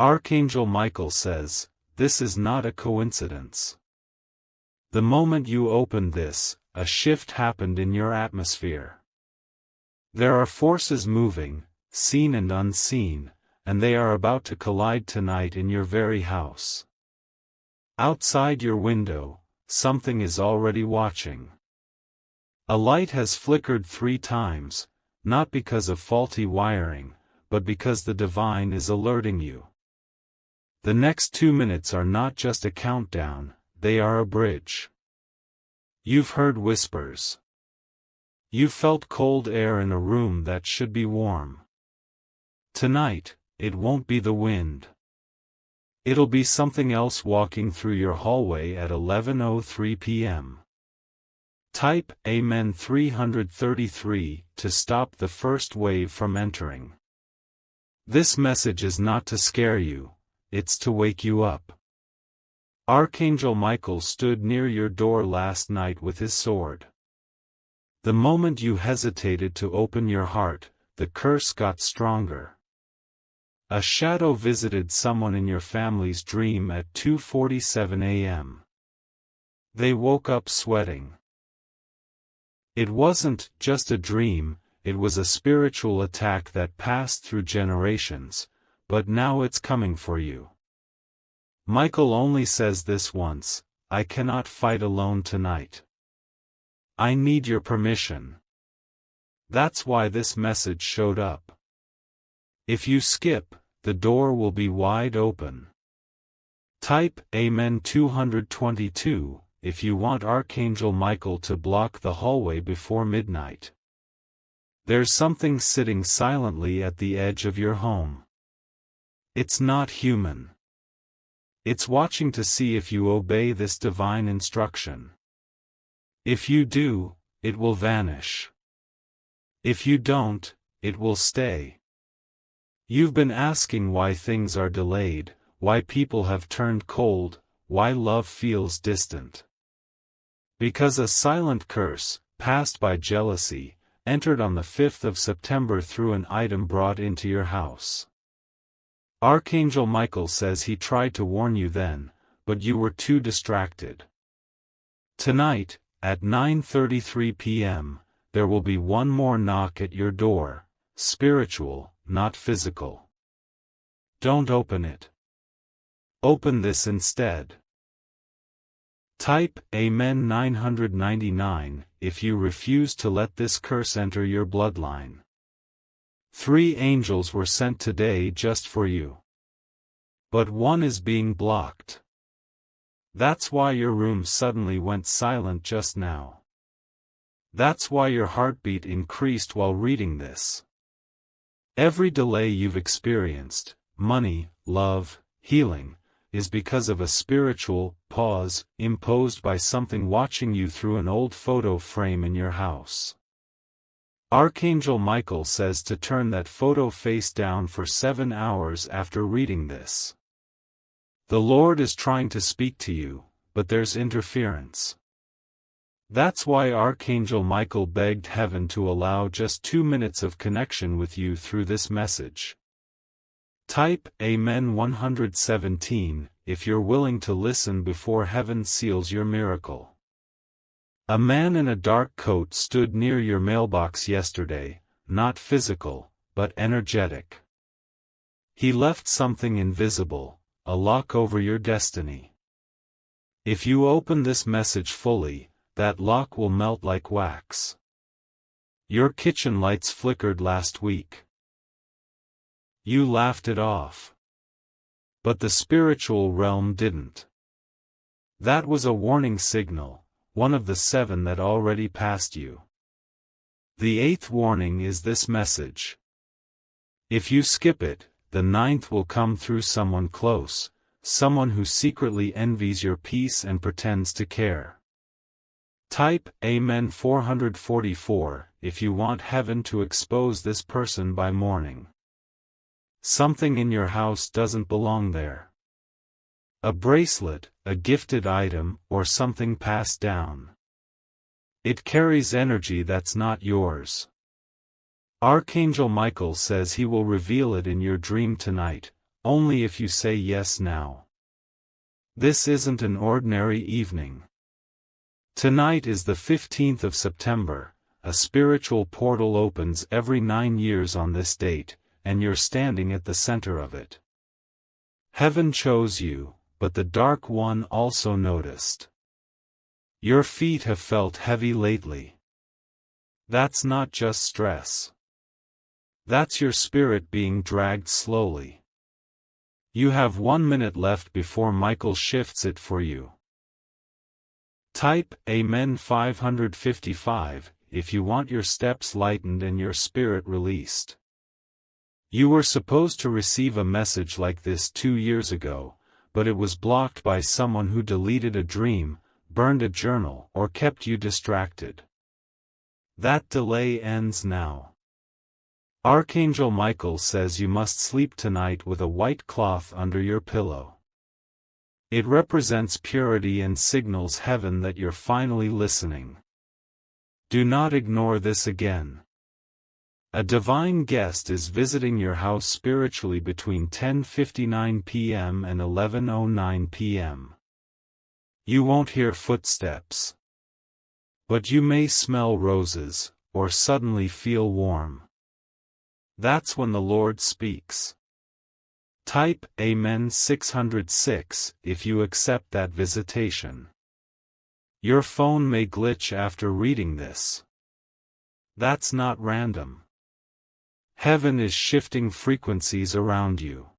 Archangel Michael says, this is not a coincidence. The moment you opened this, a shift happened in your atmosphere. There are forces moving, seen and unseen, and they are about to collide tonight in your very house. Outside your window, something is already watching. A light has flickered 3 times, not because of faulty wiring, but because the divine is alerting you. The next 2 minutes are not just a countdown, they are a bridge. You've heard whispers. You felt cold air in a room that should be warm. Tonight, it won't be the wind. It'll be something else walking through your hallway at 11:03 p.m. Type Amen 333 to stop the first wave from entering. This message is not to scare you, it's to wake you up. Archangel Michael stood near your door last night with his sword. The moment you hesitated to open your heart, the curse got stronger. A shadow visited someone in your family's dream at 2:47 a.m. They woke up sweating. It wasn't just a dream, it was a spiritual attack that passed through generations, but now it's coming for you. Michael only says this once, I cannot fight alone tonight. I need your permission. That's why this message showed up. If you skip, the door will be wide open. Type Amen 222 if you want Archangel Michael to block the hallway before midnight. There's something sitting silently at the edge of your home. It's not human. It's watching to see if you obey this divine instruction. If you do, it will vanish. If you don't, it will stay. You've been asking why things are delayed, why people have turned cold, why love feels distant. Because a silent curse, passed by jealousy, entered on the 5th of September through an item brought into your house. Archangel Michael says he tried to warn you then, but you were too distracted. Tonight, at 9:33 p.m., there will be one more knock at your door, spiritual, not physical. Don't open it. Open this instead. Type Amen 999 if you refuse to let this curse enter your bloodline. 3 angels were sent today just for you. But one is being blocked. That's why your room suddenly went silent just now. That's why your heartbeat increased while reading this. Every delay you've experienced, money, love, healing, is because of a spiritual pause imposed by something watching you through an old photo frame in your house. Archangel Michael says to turn that photo face down for 7 hours after reading this. The Lord is trying to speak to you, but there's interference. That's why Archangel Michael begged heaven to allow just 2 minutes of connection with you through this message. Type Amen 117 if you're willing to listen before heaven seals your miracle. A man in a dark coat stood near your mailbox yesterday, not physical, but energetic. He left something invisible, a lock over your destiny. If you open this message fully, that lock will melt like wax. Your kitchen lights flickered last week. You laughed it off. But the spiritual realm didn't. That was a warning signal, one of the 7 that already passed you. The 8th warning is this message. If you skip it, the 9th will come through someone close, someone who secretly envies your peace and pretends to care. Type Amen 444 if you want heaven to expose this person by morning. Something in your house doesn't belong there. A bracelet, a gifted item, or something passed down. It carries energy that's not yours. Archangel Michael says he will reveal it in your dream tonight, only if you say yes now. This isn't an ordinary evening. Tonight is the 15th of September, a spiritual portal opens every 9 years on this date, and you're standing at the center of it. Heaven chose you, but the Dark One also noticed. Your feet have felt heavy lately. That's not just stress. That's your spirit being dragged slowly. You have 1 minute left before Michael shifts it for you. Type Amen 555 if you want your steps lightened and your spirit released. You were supposed to receive a message like this 2 years ago, but it was blocked by someone who deleted a dream, burned a journal, or kept you distracted. That delay ends now. Archangel Michael says you must sleep tonight with a white cloth under your pillow. It represents purity and signals heaven that you're finally listening. Do not ignore this again. A divine guest is visiting your house spiritually between 10:59 p.m. and 11:09 p.m. You won't hear footsteps. But you may smell roses, or suddenly feel warm. That's when the Lord speaks. Type Amen 606 if you accept that visitation. Your phone may glitch after reading this. That's not random. Heaven is shifting frequencies around you.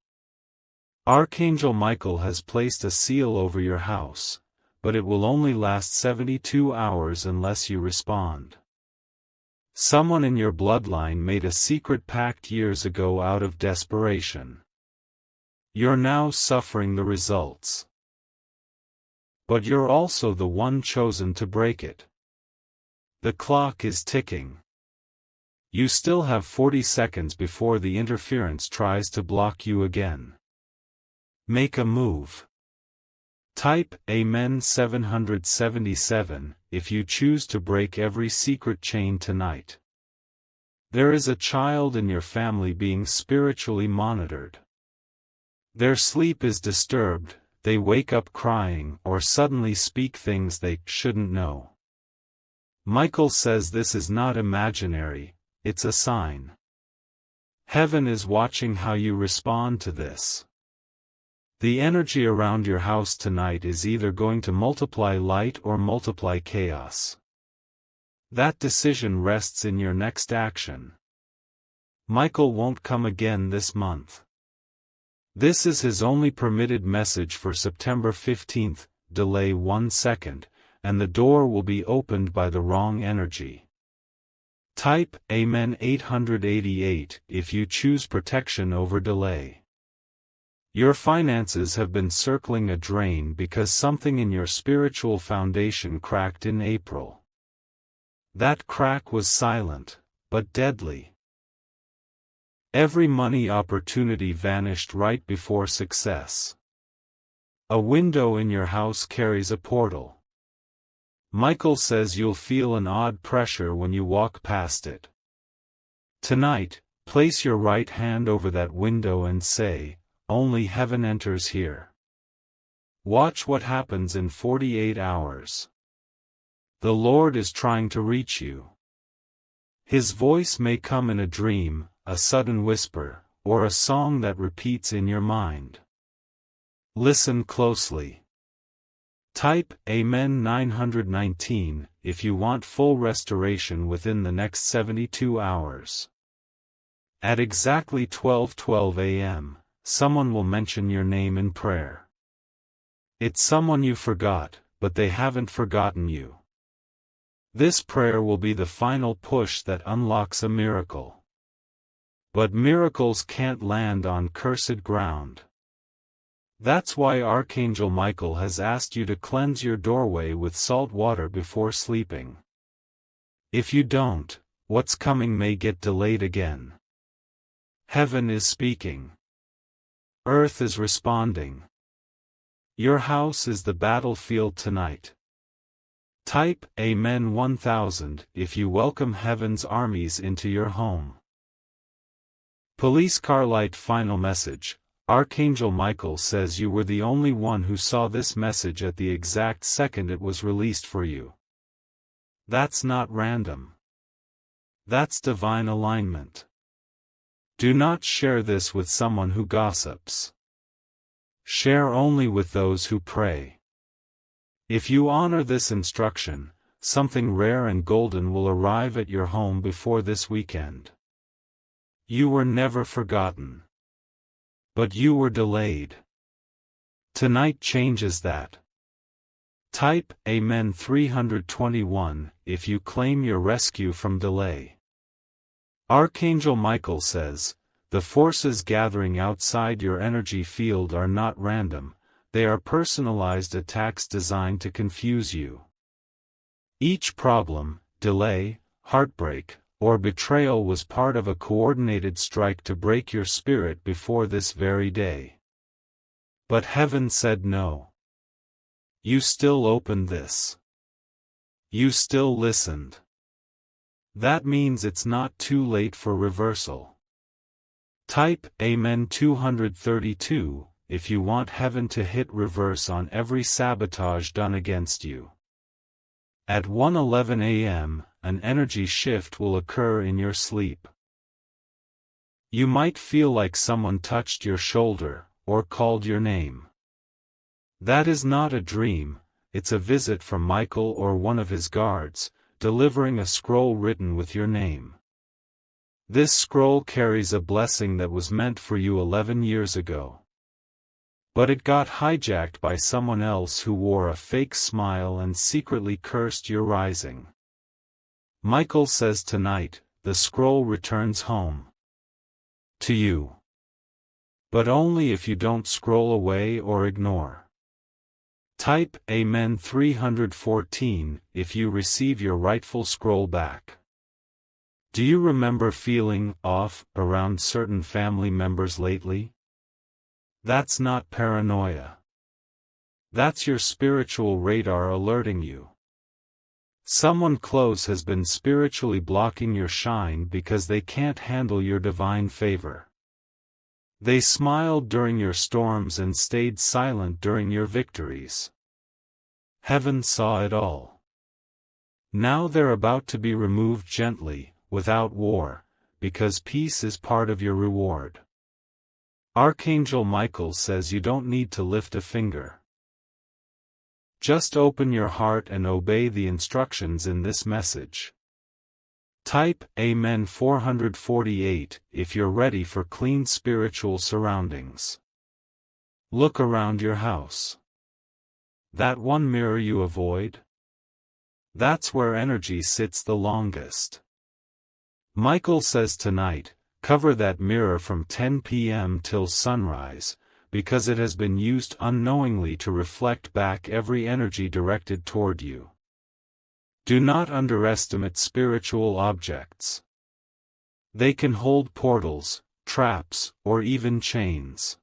Archangel Michael has placed a seal over your house, but it will only last 72 hours unless you respond. Someone in your bloodline made a secret pact years ago out of desperation. You're now suffering the results. But you're also the one chosen to break it. The clock is ticking. You still have 40 seconds before the interference tries to block you again. Make a move. Type Amen 777 if you choose to break every secret chain tonight. There is a child in your family being spiritually monitored. Their sleep is disturbed, they wake up crying or suddenly speak things they shouldn't know. Michael says this is not imaginary, it's a sign. Heaven is watching how you respond to this. The energy around your house tonight is either going to multiply light or multiply chaos. That decision rests in your next action. Michael won't come again this month. This is his only permitted message for September 15th, delay 1 second, and the door will be opened by the wrong energy. Type Amen 888 if you choose protection over delay. Your finances have been circling a drain because something in your spiritual foundation cracked in April. That crack was silent, but deadly. Every money opportunity vanished right before success. A window in your house carries a portal. Michael says you'll feel an odd pressure when you walk past it. Tonight, place your right hand over that window and say, "Only heaven enters here." Watch what happens in 48 hours. The Lord is trying to reach you. His voice may come in a dream, a sudden whisper, or a song that repeats in your mind. Listen closely. Type Amen 919 if you want full restoration within the next 72 hours. At exactly 12:12 a.m., someone will mention your name in prayer. It's someone you forgot, but they haven't forgotten you. This prayer will be the final push that unlocks a miracle. But miracles can't land on cursed ground. That's why Archangel Michael has asked you to cleanse your doorway with salt water before sleeping. If you don't, what's coming may get delayed again. Heaven is speaking. Earth is responding. Your house is the battlefield tonight. Type Amen 1000 if you welcome heaven's armies into your home. Police car light final message. Archangel Michael says you were the only one who saw this message at the exact second it was released for you. That's not random. That's divine alignment. Do not share this with someone who gossips. Share only with those who pray. If you honor this instruction, something rare and golden will arrive at your home before this weekend. You were never forgotten. But you were delayed. Tonight changes that. Type Amen 321 if you claim your rescue from delay. Archangel Michael says, the forces gathering outside your energy field are not random, they are personalized attacks designed to confuse you. Each problem, delay, heartbreak, or betrayal was part of a coordinated strike to break your spirit before this very day. But heaven said no. You still opened this. You still listened. That means it's not too late for reversal. Type Amen 232 if you want heaven to hit reverse on every sabotage done against you. At 1:11 a.m., an energy shift will occur in your sleep. You might feel like someone touched your shoulder, or called your name. That is not a dream, it's a visit from Michael or one of his guards, delivering a scroll written with your name. This scroll carries a blessing that was meant for you 11 years ago. But it got hijacked by someone else who wore a fake smile and secretly cursed your rising. Michael says tonight, the scroll returns home. To you. But only if you don't scroll away or ignore. Type Amen 314 if you receive your rightful scroll back. Do you remember feeling off around certain family members lately? That's not paranoia. That's your spiritual radar alerting you. Someone close has been spiritually blocking your shine because they can't handle your divine favor. They smiled during your storms and stayed silent during your victories. Heaven saw it all. Now they're about to be removed gently, without war, because peace is part of your reward. Archangel Michael says you don't need to lift a finger. Just open your heart and obey the instructions in this message. Type Amen 448 if you're ready for clean spiritual surroundings. Look around your house. That one mirror you avoid? That's where energy sits the longest. Michael says tonight, cover that mirror from 10 p.m. till sunrise, because it has been used unknowingly to reflect back every energy directed toward you. Do not underestimate spiritual objects. They can hold portals, traps, or even chains.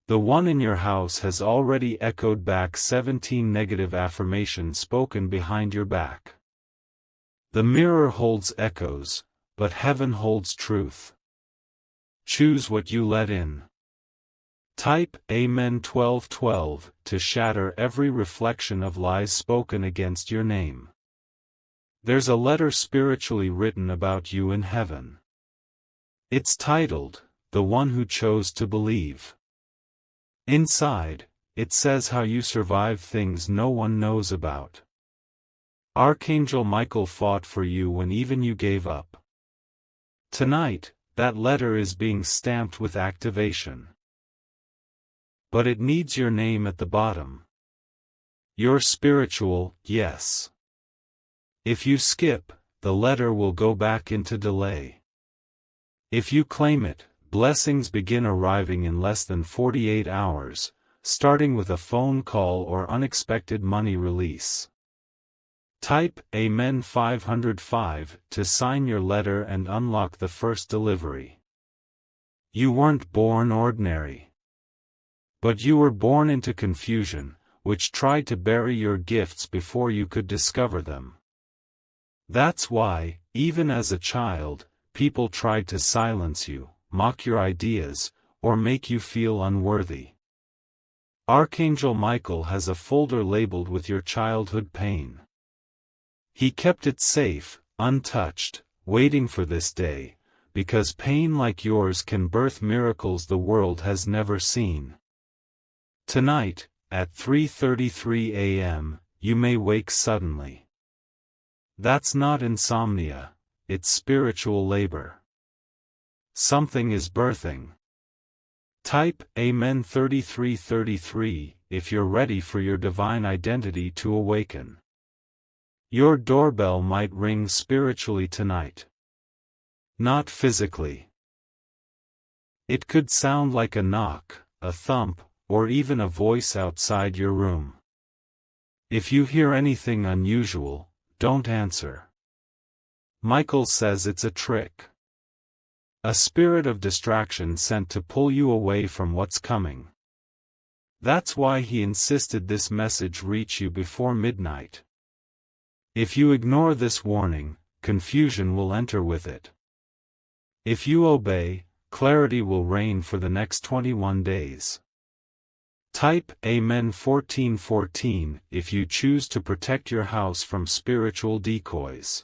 The one in your house has already echoed back 17 negative affirmations spoken behind your back. The mirror holds echoes, but heaven holds truth. Choose what you let in. Type Amen 1212 to shatter every reflection of lies spoken against your name. There's a letter spiritually written about you in heaven. It's titled, The One Who Chose to Believe. Inside, it says how you survive things no one knows about. Archangel Michael fought for you when even you gave up. Tonight, that letter is being stamped with activation. But it needs your name at the bottom. Your spiritual, yes. If you skip, the letter will go back into delay. If you claim it, blessings begin arriving in less than 48 hours, starting with a phone call or unexpected money release. Type Amen 505 to sign your letter and unlock the first delivery. You weren't born ordinary. But you were born into confusion, which tried to bury your gifts before you could discover them. That's why, even as a child, people tried to silence you, mock your ideas, or make you feel unworthy. Archangel Michael has a folder labeled with your childhood pain. He kept it safe, untouched, waiting for this day, because pain like yours can birth miracles the world has never seen. Tonight, at 3:33 a.m., you may wake suddenly. That's not insomnia, it's spiritual labor. Something is birthing. Type Amen 3333 if you're ready for your divine identity to awaken. Your doorbell might ring spiritually tonight. Not physically. It could sound like a knock, a thump, or even a voice outside your room. If you hear anything unusual, don't answer. Michael says it's a trick. A spirit of distraction sent to pull you away from what's coming. That's why he insisted this message reach you before midnight. If you ignore this warning, confusion will enter with it. If you obey, clarity will reign for the next 21 days. Type Amen 1414 if you choose to protect your house from spiritual decoys.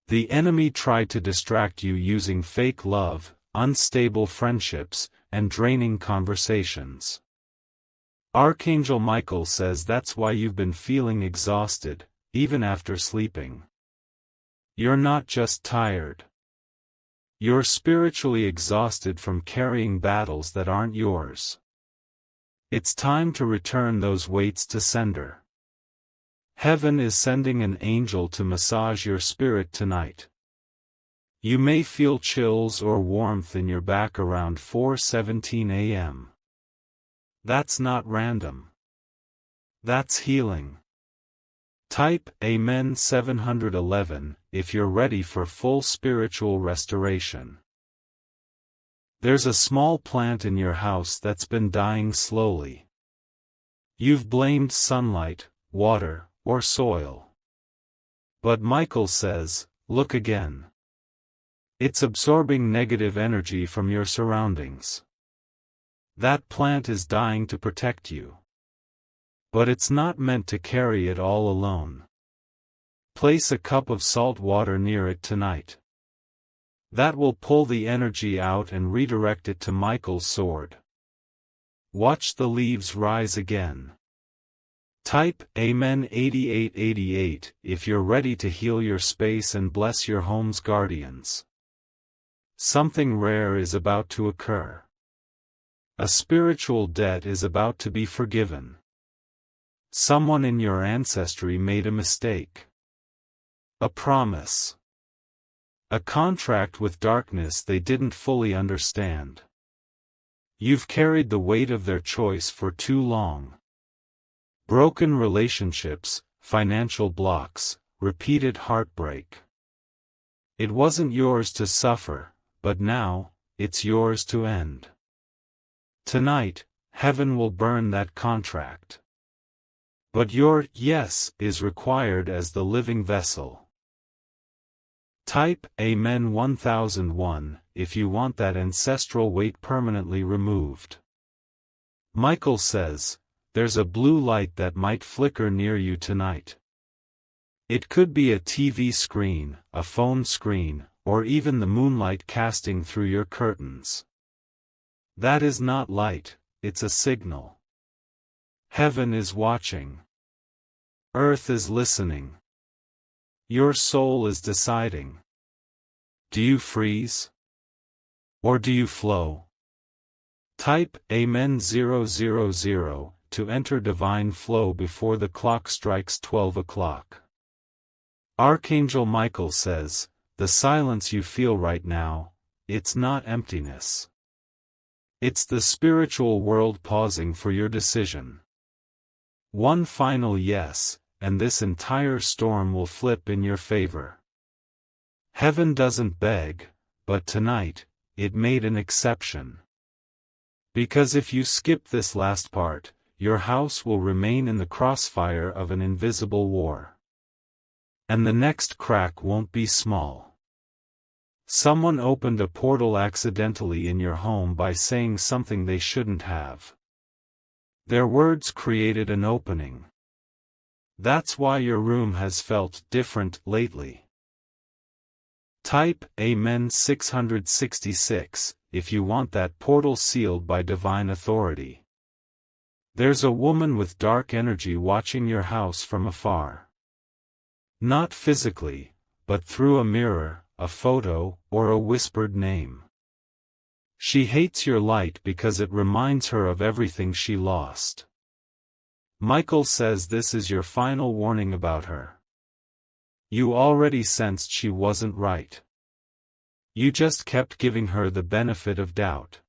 The enemy tried to distract you using fake love, unstable friendships, and draining conversations. Archangel Michael says that's why you've been feeling exhausted, even after sleeping. You're not just tired. You're spiritually exhausted from carrying battles that aren't yours. It's time to return those weights to sender. Heaven is sending an angel to massage your spirit tonight. You may feel chills or warmth in your back around 4:17 a.m. That's not random. That's healing. Type Amen 711 if you're ready for full spiritual restoration. There's a small plant in your house that's been dying slowly. You've blamed sunlight, water, or soil. But Michael says, look again. It's absorbing negative energy from your surroundings. That plant is dying to protect you. But it's not meant to carry it all alone. Place a cup of salt water near it tonight. That will pull the energy out and redirect it to Michael's sword. Watch the leaves rise again. Type Amen 8888 if you're ready to heal your space and bless your home's guardians. Something rare is about to occur. A spiritual debt is about to be forgiven. Someone in your ancestry made a mistake. A promise. A contract with darkness they didn't fully understand. You've carried the weight of their choice for too long. Broken relationships, financial blocks, repeated heartbreak. It wasn't yours to suffer, but now, it's yours to end. Tonight, heaven will burn that contract. But your yes is required as the living vessel. Type Amen 1001 if you want that ancestral weight permanently removed. Michael says, there's a blue light that might flicker near you tonight. It could be a TV screen, a phone screen, or even the moonlight casting through your curtains. That is not light, it's a signal. Heaven is watching. Earth is listening. Your soul is deciding. Do you freeze? Or do you flow? Type Amen 000 to enter divine flow before the clock strikes 12 o'clock. Archangel Michael says, the silence you feel right now, it's not emptiness. It's the spiritual world pausing for your decision. One final yes, and this entire storm will flip in your favor. Heaven doesn't beg, but tonight, it made an exception. Because if you skip this last part, your house will remain in the crossfire of an invisible war. And the next crack won't be small. Someone opened a portal accidentally in your home by saying something they shouldn't have. Their words created an opening. That's why your room has felt different lately. Type Amen 666 if you want that portal sealed by divine authority. There's a woman with dark energy watching your house from afar. Not physically, but through a mirror, a photo, or a whispered name. She hates your light because it reminds her of everything she lost. Michael says this is your final warning about her. You already sensed she wasn't right. You just kept giving her the benefit of doubt.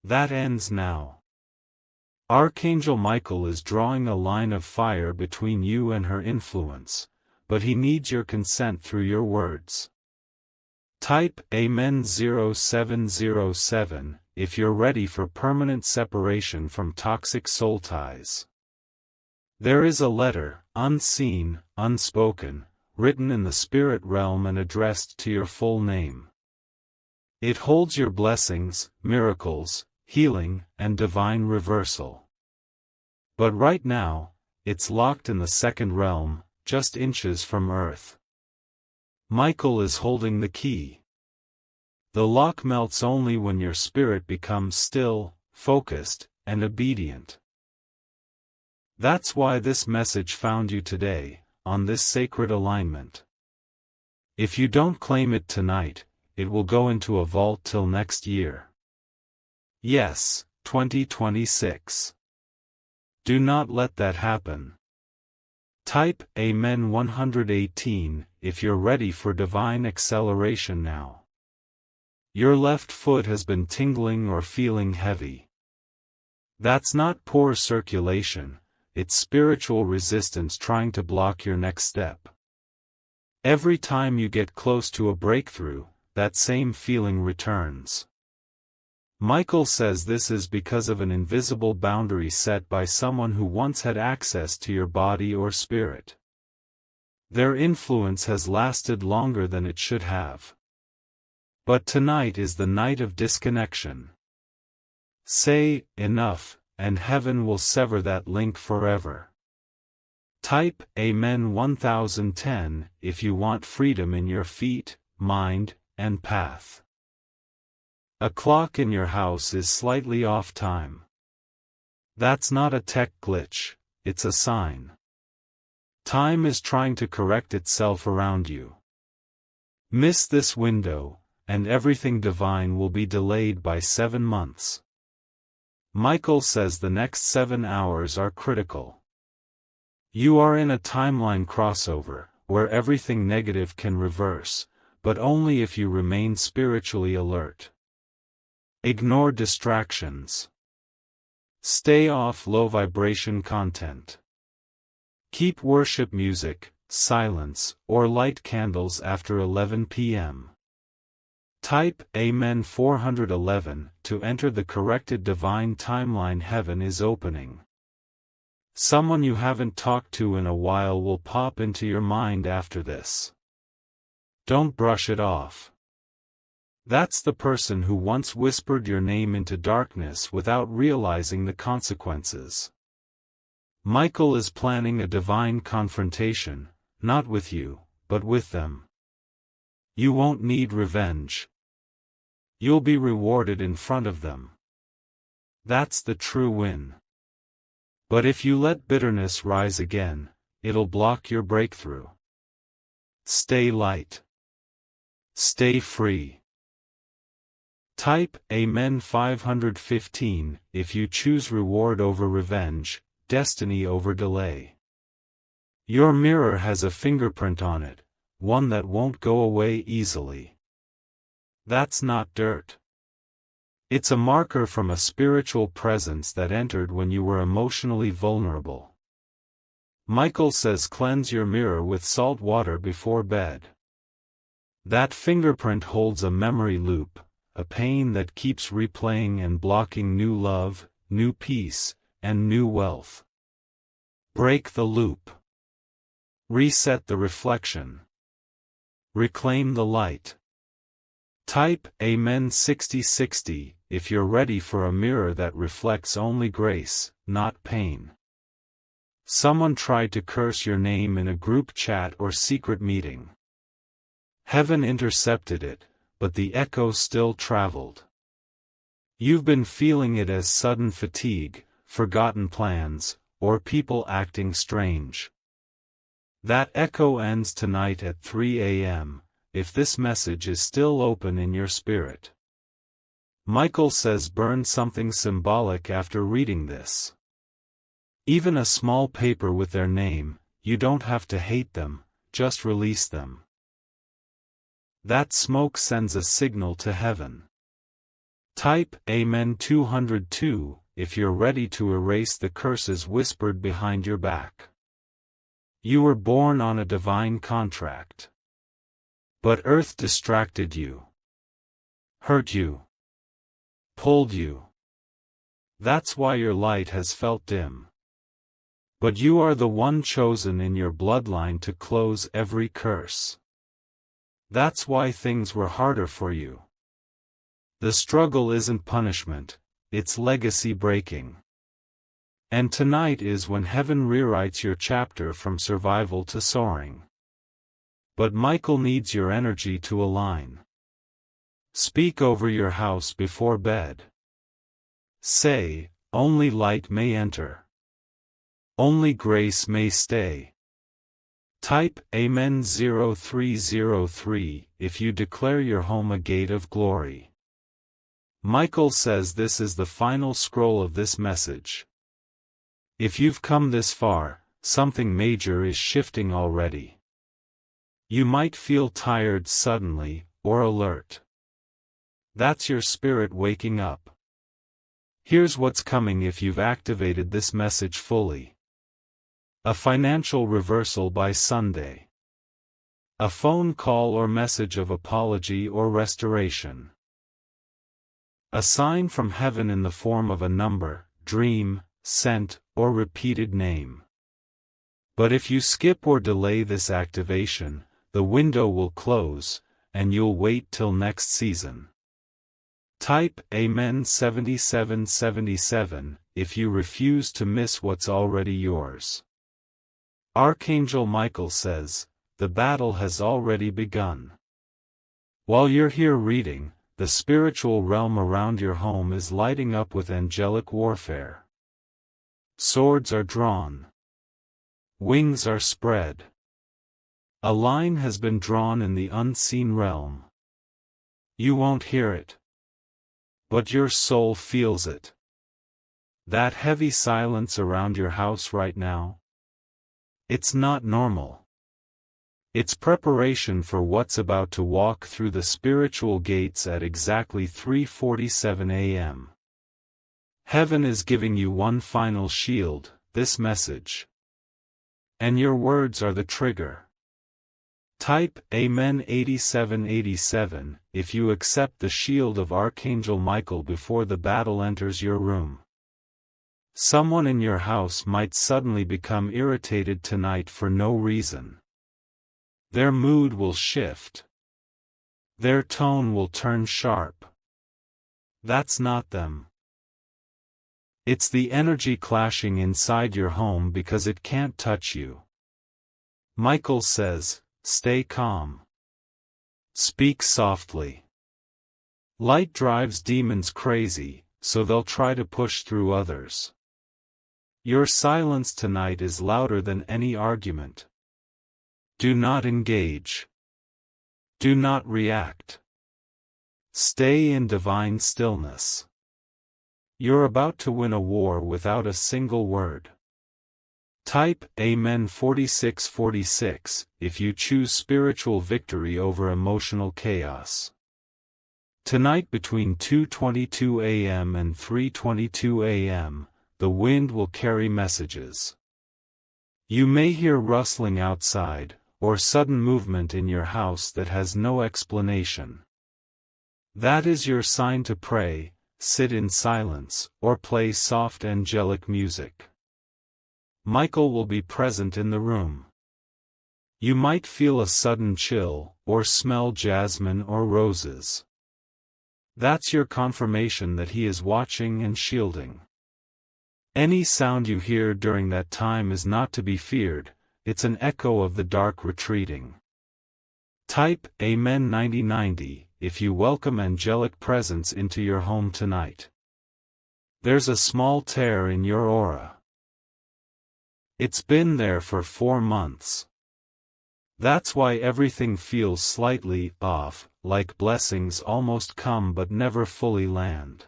That ends now. Archangel Michael is drawing a line of fire between you and her influence, but he needs your consent through your words. Type Amen 0707 if you're ready for permanent separation from toxic soul ties. There is a letter, unseen, unspoken, written in the spirit realm and addressed to your full name. It holds your blessings, miracles, healing, and divine reversal. But right now, it's locked in the second realm, just inches from Earth. Michael is holding the key. The lock melts only when your spirit becomes still, focused, and obedient. That's why this message found you today, on this sacred alignment. If you don't claim it tonight, it will go into a vault till next year. Yes, 2026. Do not let that happen. Type Amen 118 if you're ready for divine acceleration now. Your left foot has been tingling or feeling heavy. That's not poor circulation, it's spiritual resistance trying to block your next step. Every time you get close to a breakthrough, that same feeling returns. Michael says this is because of an invisible boundary set by someone who once had access to your body or spirit. Their influence has lasted longer than it should have. But tonight is the night of disconnection. Say, enough, and heaven will sever that link forever. Type Amen 1010 if you want freedom in your feet, mind, and path. A clock in your house is slightly off time. That's not a tech glitch, it's a sign. Time is trying to correct itself around you. Miss this window, and everything divine will be delayed by 7 months. Michael says the next 7 hours are critical. You are in a timeline crossover, where everything negative can reverse, but only if you remain spiritually alert. Ignore distractions. Stay off low-vibration content. Keep worship music, silence, or light candles after 11 p.m. Type Amen 411 to enter the corrected divine timeline. Heaven is opening. Someone you haven't talked to in a while will pop into your mind after this. Don't brush it off. That's the person who once whispered your name into darkness without realizing the consequences. Michael is planning a divine confrontation, not with you, but with them. You won't need revenge. You'll be rewarded in front of them. That's the true win. But if you let bitterness rise again, it'll block your breakthrough. Stay light. Stay free. Type Amen 515 if you choose reward over revenge, destiny over delay. Your mirror has a fingerprint on it, one that won't go away easily. That's not dirt. It's a marker from a spiritual presence that entered when you were emotionally vulnerable. Michael says cleanse your mirror with salt water before bed. That fingerprint holds a memory loop, a pain that keeps replaying and blocking new love, new peace, and new wealth. Break the loop. Reset the reflection. Reclaim the light. Type Amen 6060 if you're ready for a mirror that reflects only grace, not pain. Someone tried to curse your name in a group chat or secret meeting. Heaven intercepted it, but the echo still traveled. You've been feeling it as sudden fatigue, forgotten plans, or people acting strange. That echo ends tonight at 3 a.m., if this message is still open in your spirit. Michael says burn something symbolic after reading this. Even a small paper with their name, you don't have to hate them, just release them. That smoke sends a signal to heaven. Type Amen 202 if you're ready to erase the curses whispered behind your back. You were born on a divine contract. But earth distracted you, hurt you, pulled you. That's why your light has felt dim. But you are the one chosen in your bloodline to close every curse. That's why things were harder for you. The struggle isn't punishment, it's legacy breaking. And tonight is when heaven rewrites your chapter from survival to soaring. But Michael needs your energy to align. Speak over your house before bed. Say, only light may enter. Only grace may stay. Type Amen 0303 if you declare your home a gate of glory. Michael says this is the final scroll of this message. If you've come this far, something major is shifting already. You might feel tired suddenly, or alert. That's your spirit waking up. Here's what's coming if you've activated this message fully. A financial reversal by Sunday. A phone call or message of apology or restoration. A sign from heaven in the form of a number, dream, scent, or repeated name. But if you skip or delay this activation, the window will close, and you'll wait till next season. Type Amen 7777 if you refuse to miss what's already yours. Archangel Michael says, the battle has already begun. While you're here reading, the spiritual realm around your home is lighting up with angelic warfare. Swords are drawn. Wings are spread. A line has been drawn in the unseen realm. You won't hear it. But your soul feels it. That heavy silence around your house right now? It's not normal. It's preparation for what's about to walk through the spiritual gates at exactly 3:47 a.m. Heaven is giving you one final shield, this message. And your words are the trigger. Type Amen 8787 if you accept the shield of Archangel Michael before the battle enters your room. Someone in your house might suddenly become irritated tonight for no reason. Their mood will shift. Their tone will turn sharp. That's not them. It's the energy clashing inside your home because it can't touch you. Michael says, stay calm. Speak softly. Light drives demons crazy, so they'll try to push through others. Your silence tonight is louder than any argument. Do not engage. Do not react. Stay in divine stillness. You're about to win a war without a single word. Type Amen 4646 if you choose spiritual victory over emotional chaos. Tonight between 2:22 a.m. and 3:22 a.m., the wind will carry messages. You may hear rustling outside, or sudden movement in your house that has no explanation. That is your sign to pray, sit in silence, or play soft angelic music. Michael will be present in the room. You might feel a sudden chill, or smell jasmine or roses. That's your confirmation that he is watching and shielding. Any sound you hear during that time is not to be feared, it's an echo of the dark retreating. Type Amen 9090 if you welcome angelic presence into your home tonight. There's a small tear in your aura. It's been there for 4 months. That's why everything feels slightly off, like blessings almost come but never fully land.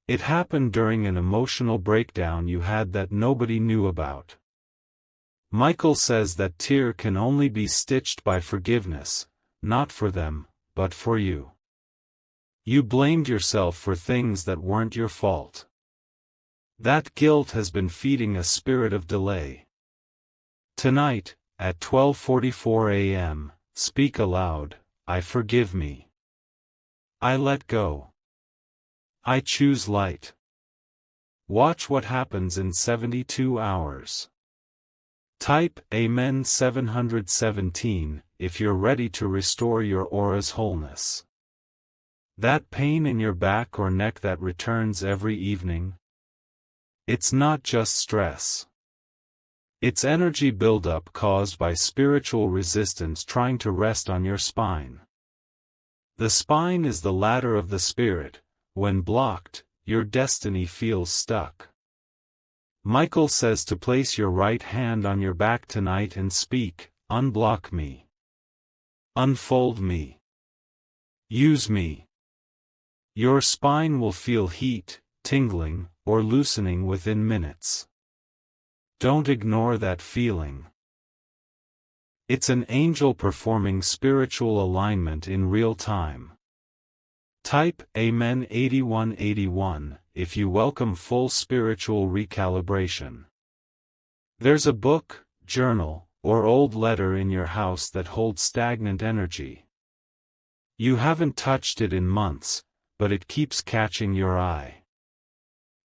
It happened during an emotional breakdown you had that nobody knew about. Michael says that tear can only be stitched by forgiveness, not for them, but for you. You blamed yourself for things that weren't your fault. That guilt has been feeding a spirit of delay. Tonight, at 12:44 a.m., speak aloud, I forgive me. I let go. I choose light. Watch what happens in 72 hours. Type Amen 717 if you're ready to restore your aura's wholeness. That pain in your back or neck that returns every evening? It's not just stress. It's energy buildup caused by spiritual resistance trying to rest on your spine. The spine is the ladder of the spirit. When blocked, your destiny feels stuck. Michael says to place your right hand on your back tonight and speak, unblock me. Unfold me. Use me. Your spine will feel heat, tingling, or loosening within minutes. Don't ignore that feeling. It's an angel performing spiritual alignment in real time. Type Amen 8181 if you welcome full spiritual recalibration. There's a book, journal, or old letter in your house that holds stagnant energy. You haven't touched it in months, but it keeps catching your eye.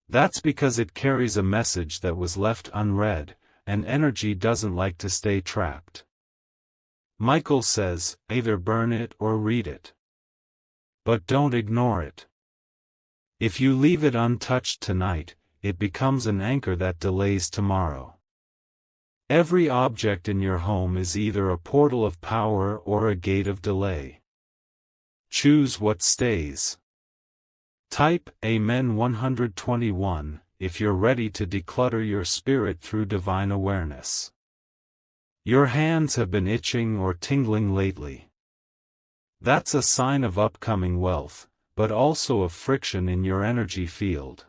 That's because it carries a message that was left unread, and energy doesn't like to stay trapped. Michael says, either burn it or read it. But don't ignore it. If you leave it untouched tonight, it becomes an anchor that delays tomorrow. Every object in your home is either a portal of power or a gate of delay. Choose what stays. Type Amen 121 if you're ready to declutter your spirit through divine awareness. Your hands have been itching or tingling lately. That's a sign of upcoming wealth, but also of friction in your energy field.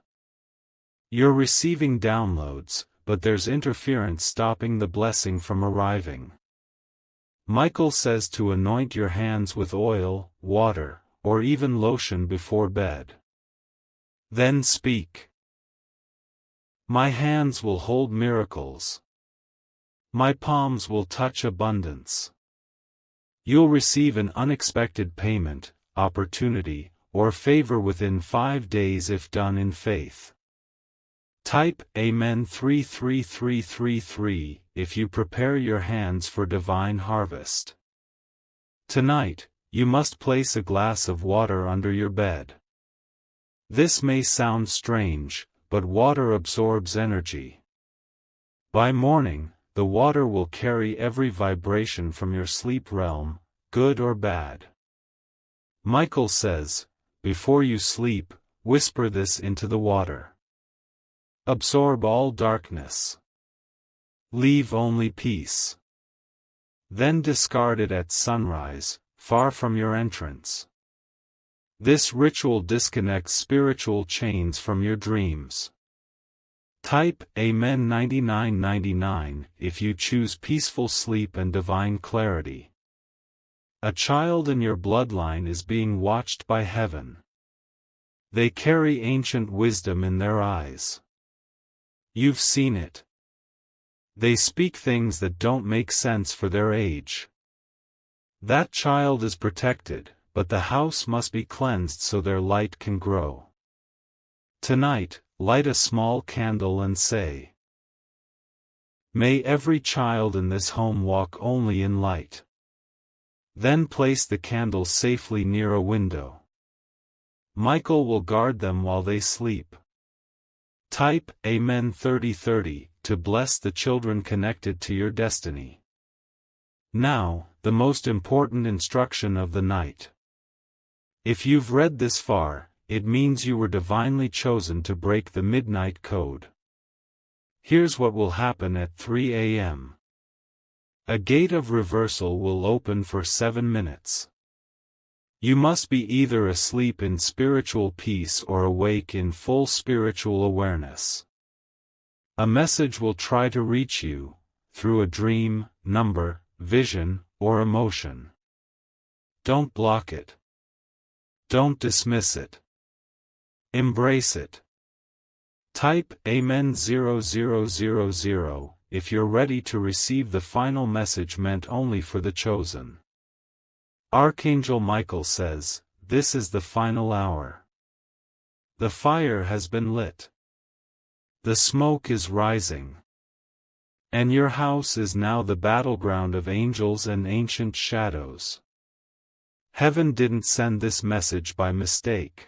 You're receiving downloads, but there's interference stopping the blessing from arriving. Michael says to anoint your hands with oil, water, or even lotion before bed. Then speak. My hands will hold miracles. My palms will touch abundance. You'll receive an unexpected payment, opportunity, or favor within 5 days if done in faith. Type Amen 33333 if you prepare your hands for divine harvest. Tonight, you must place a glass of water under your bed. This may sound strange, but water absorbs energy. By morning, the water will carry every vibration from your sleep realm, good or bad. Michael says, before you sleep, whisper this into the water. Absorb all darkness. Leave only peace. Then discard it at sunrise, far from your entrance. This ritual disconnects spiritual chains from your dreams. Type Amen 9999 if you choose peaceful sleep and divine clarity. A child in your bloodline is being watched by heaven. They carry ancient wisdom in their eyes. You've seen it. They speak things that don't make sense for their age. That child is protected, but the house must be cleansed so their light can grow. Tonight, light a small candle and say, may every child in this home walk only in light. Then place the candle safely near a window. Michael will guard them while they sleep. Type Amen 3030 to bless the children connected to your destiny. Now, the most important instruction of the night. If you've read this far, it means you were divinely chosen to break the midnight code. Here's what will happen at 3 a.m. A gate of reversal will open for 7 minutes. You must be either asleep in spiritual peace or awake in full spiritual awareness. A message will try to reach you, through a dream, number, vision, or emotion. Don't block it. Don't dismiss it. Embrace it. Type Amen 0000 if you're ready to receive the final message meant only for the chosen. Archangel Michael says, this is the final hour. The fire has been lit. The smoke is rising. And your house is now the battleground of angels and ancient shadows. Heaven didn't send this message by mistake.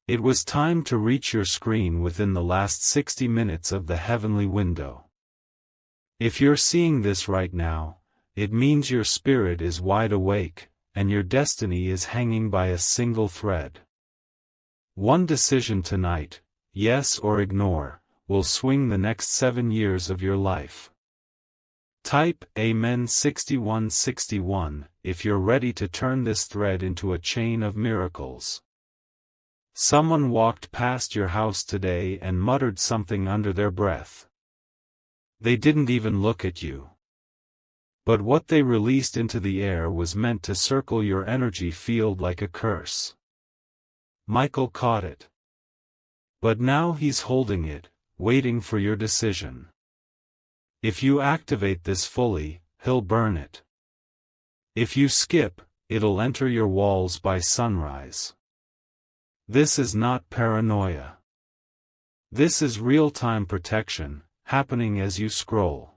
It was time to reach your screen within the last 60 minutes of the heavenly window. If you're seeing this right now, it means your spirit is wide awake, and your destiny is hanging by a single thread. One decision tonight, yes or ignore, will swing the next 7 years of your life. Type Amen 6161 if you're ready to turn this thread into a chain of miracles. Someone walked past your house today and muttered something under their breath. They didn't even look at you. But what they released into the air was meant to circle your energy field like a curse. Michael caught it. But now he's holding it, waiting for your decision. If you activate this fully, he'll burn it. If you skip, it'll enter your walls by sunrise. This is not paranoia. This is real-time protection, happening as you scroll.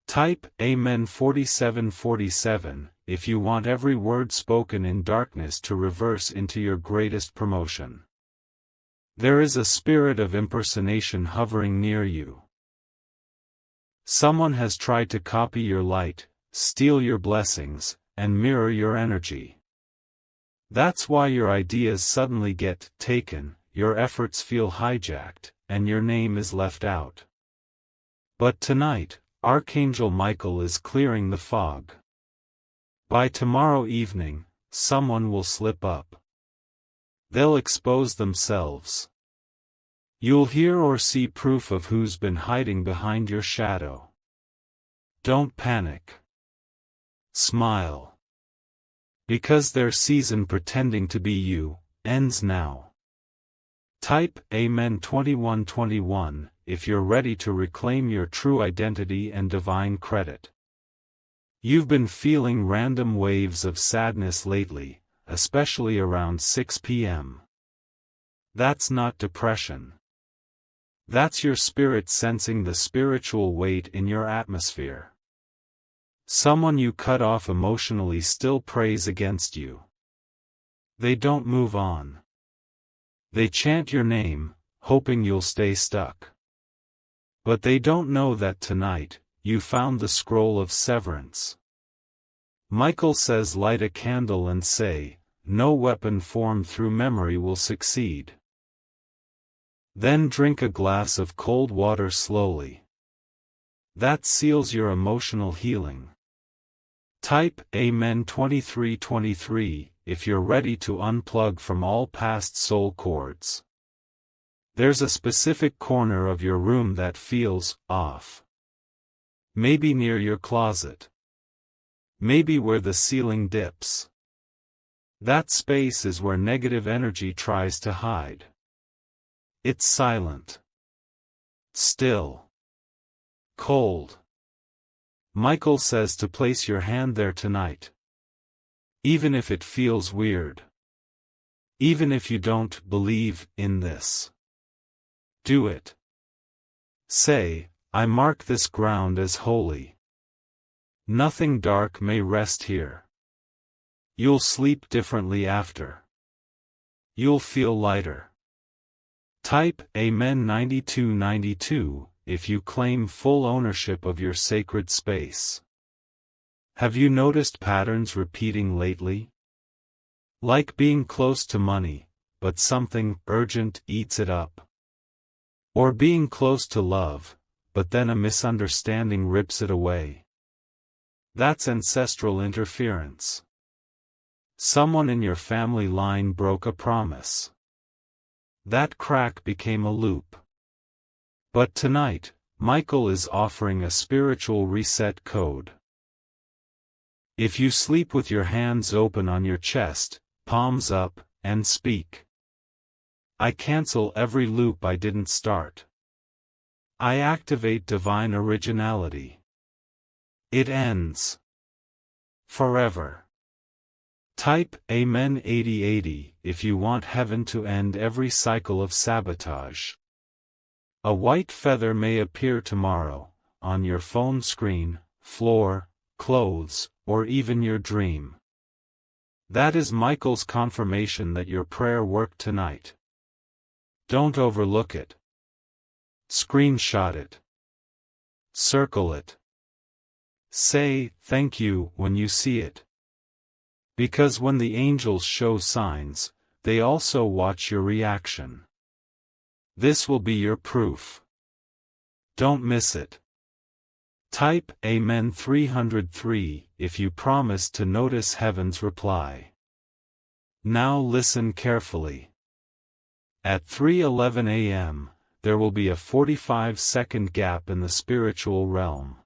Type Amen 4747 if you want every word spoken in darkness to reverse into your greatest promotion. There is a spirit of impersonation hovering near you. Someone has tried to copy your light, steal your blessings, and mirror your energy. That's why your ideas suddenly get taken, your efforts feel hijacked, and your name is left out. But tonight, Archangel Michael is clearing the fog. By tomorrow evening, someone will slip up. They'll expose themselves. You'll hear or see proof of who's been hiding behind your shadow. Don't panic. Smile. Because their season pretending to be you ends now. Type Amen 2121 if you're ready to reclaim your true identity and divine credit. You've been feeling random waves of sadness lately, especially around 6 p.m. That's not depression. That's your spirit sensing the spiritual weight in your atmosphere. Someone you cut off emotionally still prays against you. They don't move on. They chant your name, hoping you'll stay stuck. But they don't know that tonight, you found the scroll of severance. Michael says light a candle and say, no weapon formed through memory will succeed. Then drink a glass of cold water slowly. That seals your emotional healing. Type Amen 2323 if you're ready to unplug from all past soul cords. There's a specific corner of your room that feels off. Maybe near your closet. Maybe where the ceiling dips. That space is where negative energy tries to hide. It's silent. Still. Cold. Michael says to place your hand there tonight. Even if it feels weird. Even if you don't believe in this. Do it. Say, I mark this ground as holy. Nothing dark may rest here. You'll sleep differently after. You'll feel lighter. Type Amen 9292 if you claim full ownership of your sacred space. Have you noticed patterns repeating lately? Like being close to money, but something urgent eats it up. Or being close to love, but then a misunderstanding rips it away. That's ancestral interference. Someone in your family line broke a promise. That crack became a loop. But tonight, Michael is offering a spiritual reset code. If you sleep with your hands open on your chest, palms up, and speak. I cancel every loop I didn't start. I activate divine originality. It ends. Forever. Type Amen 8080 if you want heaven to end every cycle of sabotage. A white feather may appear tomorrow, on your phone screen, floor, clothes, or even your dream. That is Michael's confirmation that your prayer worked tonight. Don't overlook it. Screenshot it. Circle it. Say, "Thank you," when you see it. Because when the angels show signs, they also watch your reaction. This will be your proof. Don't miss it. Type Amen 303 if you promise to notice heaven's reply. Now listen carefully. At 3:11 a.m., there will be a 45-second gap in the spiritual realm.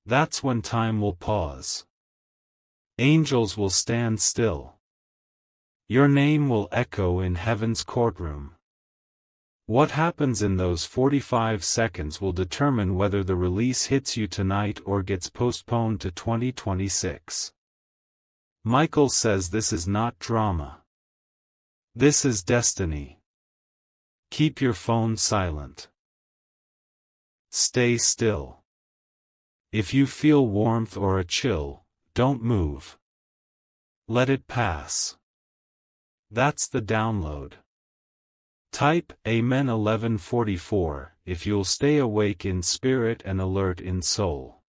That's when time will pause. Angels will stand still. Your name will echo in heaven's courtroom. What happens in those 45 seconds will determine whether the release hits you tonight or gets postponed to 2026. Michael says this is not drama. This is destiny. Keep your phone silent. Stay still. If you feel warmth or a chill, don't move. Let it pass. That's the download. Type Amen 1144 if you'll stay awake in spirit and alert in soul.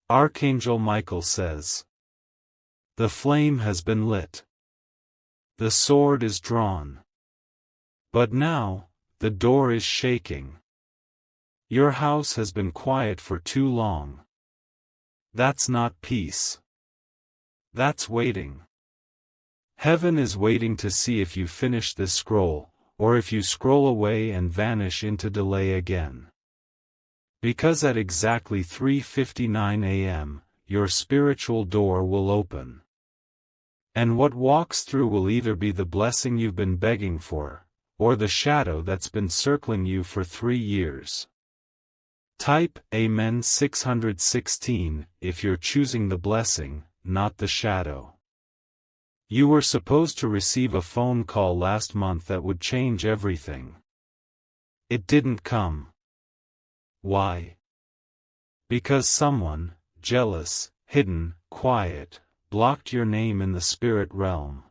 Archangel Michael says, the flame has been lit. The sword is drawn. But now, the door is shaking. Your house has been quiet for too long. That's not peace. That's waiting. Heaven is waiting to see if you finish this scroll, or if you scroll away and vanish into delay again. Because at exactly 3:59 a.m., your spiritual door will open. And what walks through will either be the blessing you've been begging for, or the shadow that's been circling you for 3 years. Type Amen 616 if you're choosing the blessing, not the shadow. You were supposed to receive a phone call last month that would change everything. It didn't come. Why? Because someone, jealous, hidden, quiet, blocked your name in the spirit realm.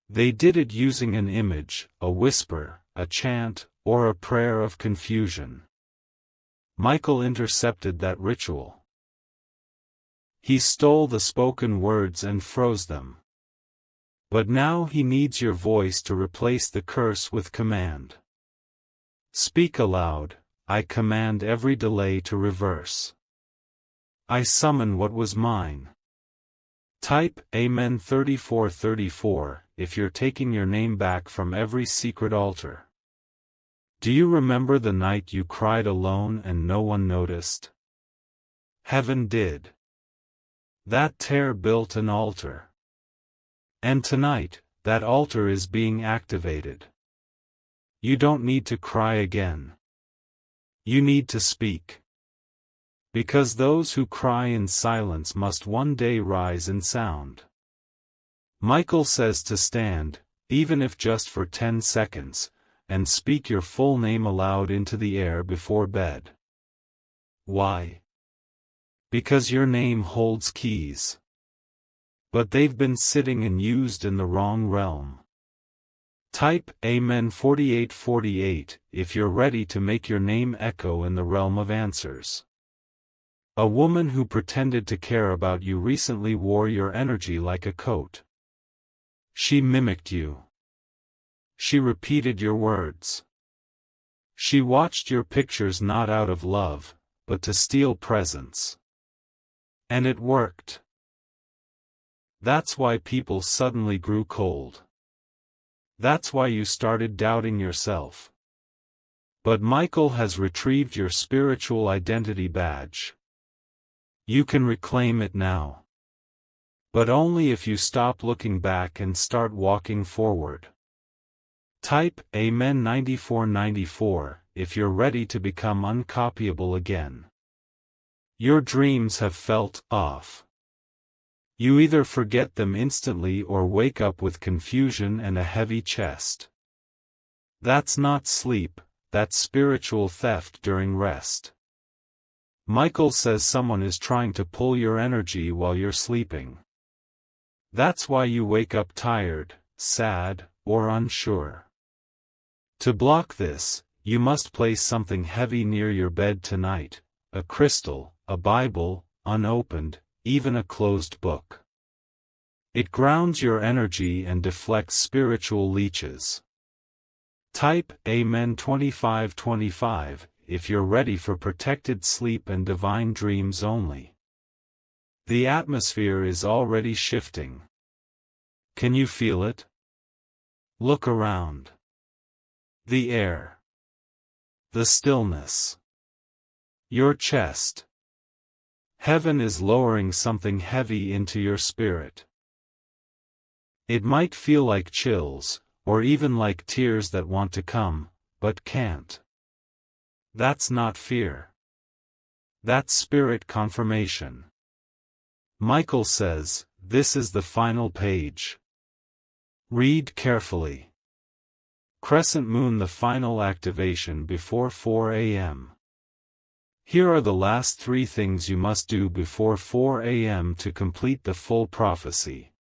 They did it using an image, a whisper, a chant, or a prayer of confusion. Michael intercepted that ritual. He stole the spoken words and froze them. But now he needs your voice to replace the curse with command. Speak aloud, I command every delay to reverse. I summon what was mine. Type Amen 3434 if you're taking your name back from every secret altar. Do you remember the night you cried alone and no one noticed? Heaven did. That tear built an altar. And tonight, that altar is being activated. You don't need to cry again. You need to speak. Because those who cry in silence must one day rise in sound. Michael says to stand, even if just for 10 seconds, and speak your full name aloud into the air before bed. Why? Because your name holds keys. But they've been sitting and used in the wrong realm. Type Amen 4848 if you're ready to make your name echo in the realm of answers. A woman who pretended to care about you recently wore your energy like a coat. She mimicked you. She repeated your words. She watched your pictures not out of love, but to steal presents. And it worked. That's why people suddenly grew cold. That's why you started doubting yourself. But Michael has retrieved your spiritual identity badge. You can reclaim it now. But only if you stop looking back and start walking forward. Type Amen 9494 if you're ready to become uncopyable again. Your dreams have felt off. You either forget them instantly or wake up with confusion and a heavy chest. That's not sleep, that's spiritual theft during rest. Michael says someone is trying to pull your energy while you're sleeping. That's why you wake up tired, sad, or unsure. To block this, you must place something heavy near your bed tonight, a crystal, a Bible, unopened, even a closed book. It grounds your energy and deflects spiritual leeches. Type Amen 2525 if you're ready for protected sleep and divine dreams only. The atmosphere is already shifting. Can you feel it? Look around. The air. The stillness. Your chest. Heaven is lowering something heavy into your spirit. It might feel like chills, or even like tears that want to come, but can't. That's not fear. That's spirit confirmation. Michael says, this is the final page. Read carefully. Crescent moon, the final activation before 4 a.m. Here are the last 3 things you must do before 4 a.m. to complete the full prophecy.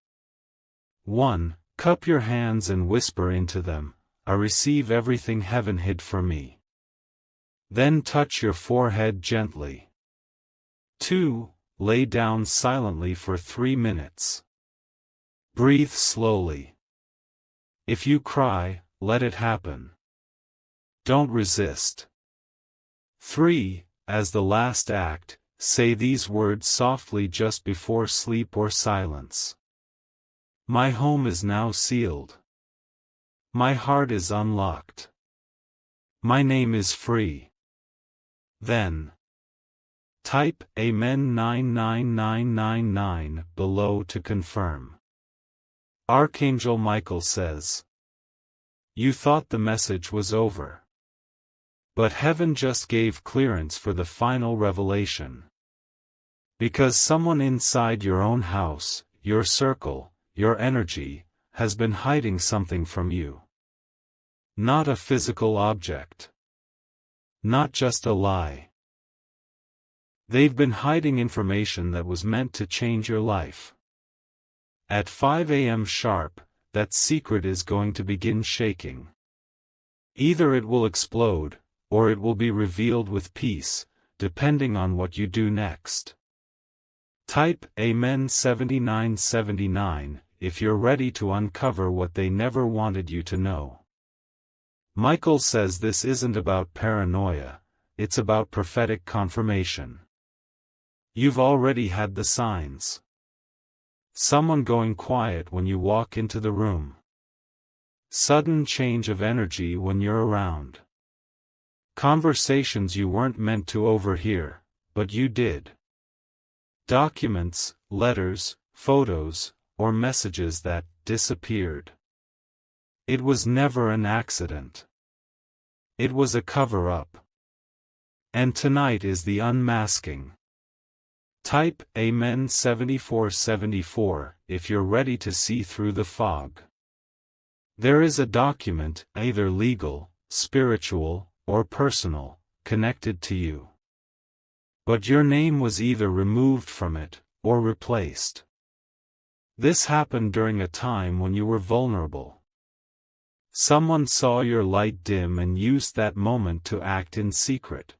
1. Cup your hands and whisper into them, I receive everything heaven hid for me. Then touch your forehead gently. 2. Lay down silently for 3 minutes. Breathe slowly. If you cry, let it happen. Don't resist. 3. As the last act, say these words softly just before sleep or silence. My home is now sealed. My heart is unlocked. My name is free. Then type Amen 99999 below to confirm. Archangel Michael says, you thought the message was over. But heaven just gave clearance for the final revelation. Because someone inside your own house, your circle, your energy, has been hiding something from you. Not a physical object. Not just a lie. They've been hiding information that was meant to change your life. At 5 a.m. sharp, that secret is going to begin shaking. Either it will explode, or it will be revealed with peace, depending on what you do next. Type Amen 7979 if you're ready to uncover what they never wanted you to know. Michael says this isn't about paranoia, it's about prophetic confirmation. You've already had the signs. Someone going quiet when you walk into the room. Sudden change of energy when you're around. Conversations you weren't meant to overhear, but you did. Documents, letters, photos, or messages that disappeared. It was never an accident. It was a cover-up. And tonight is the unmasking. Type Amen 7474 if you're ready to see through the fog. There is a document, either legal, spiritual, or personal, connected to you. But your name was either removed from it, or replaced. This happened during a time when you were vulnerable. Someone saw your light dim and used that moment to act in secret.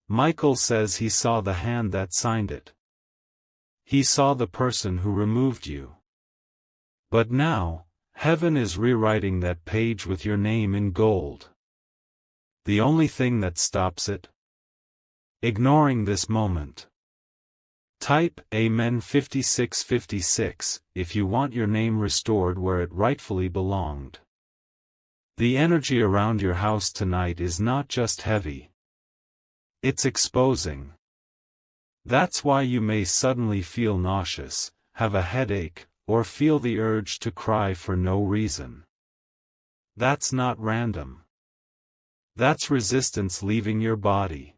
Michael says he saw the hand that signed it. He saw the person who removed you. But now, heaven is rewriting that page with your name in gold. The only thing that stops it? Ignoring this moment. Type Amen 5656 if you want your name restored where it rightfully belonged. The energy around your house tonight is not just heavy. It's exposing. That's why you may suddenly feel nauseous, have a headache, or feel the urge to cry for no reason. That's not random. That's resistance leaving your body.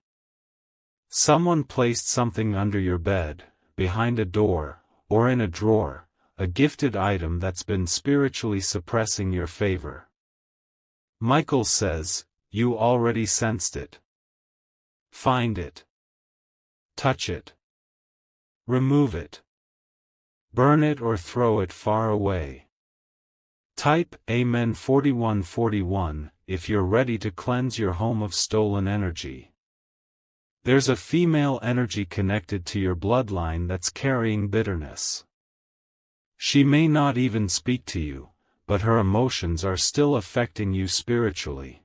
Someone placed something under your bed, behind a door, or in a drawer, a gifted item that's been spiritually suppressing your favor. Michael says, you already sensed it. Find it. Touch it. Remove it. Burn it or throw it far away. Type Amen 4141 if you're ready to cleanse your home of stolen energy. There's a female energy connected to your bloodline that's carrying bitterness. She may not even speak to you, but her emotions are still affecting you spiritually.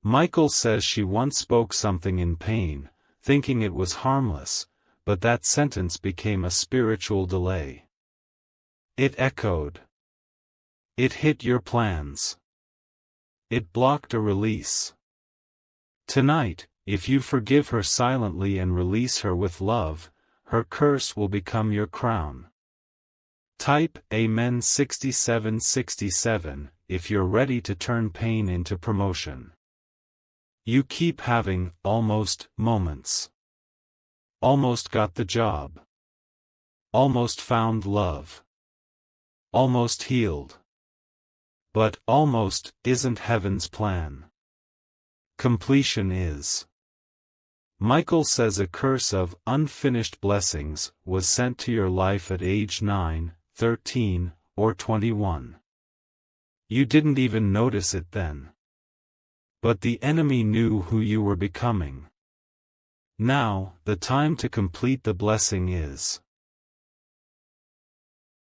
Michael says she once spoke something in pain, thinking it was harmless, but that sentence became a spiritual delay. It echoed. It hit your plans. It blocked a release. Tonight, if you forgive her silently and release her with love, her curse will become your crown. Type Amen 6767 if you're ready to turn pain into promotion. You keep having almost moments. Almost got the job. Almost found love. Almost healed. But almost isn't heaven's plan. Completion is. Michael says a curse of unfinished blessings was sent to your life at age 9, 13, or 21. You didn't even notice it then. But the enemy knew who you were becoming. Now, the time to complete the blessing is.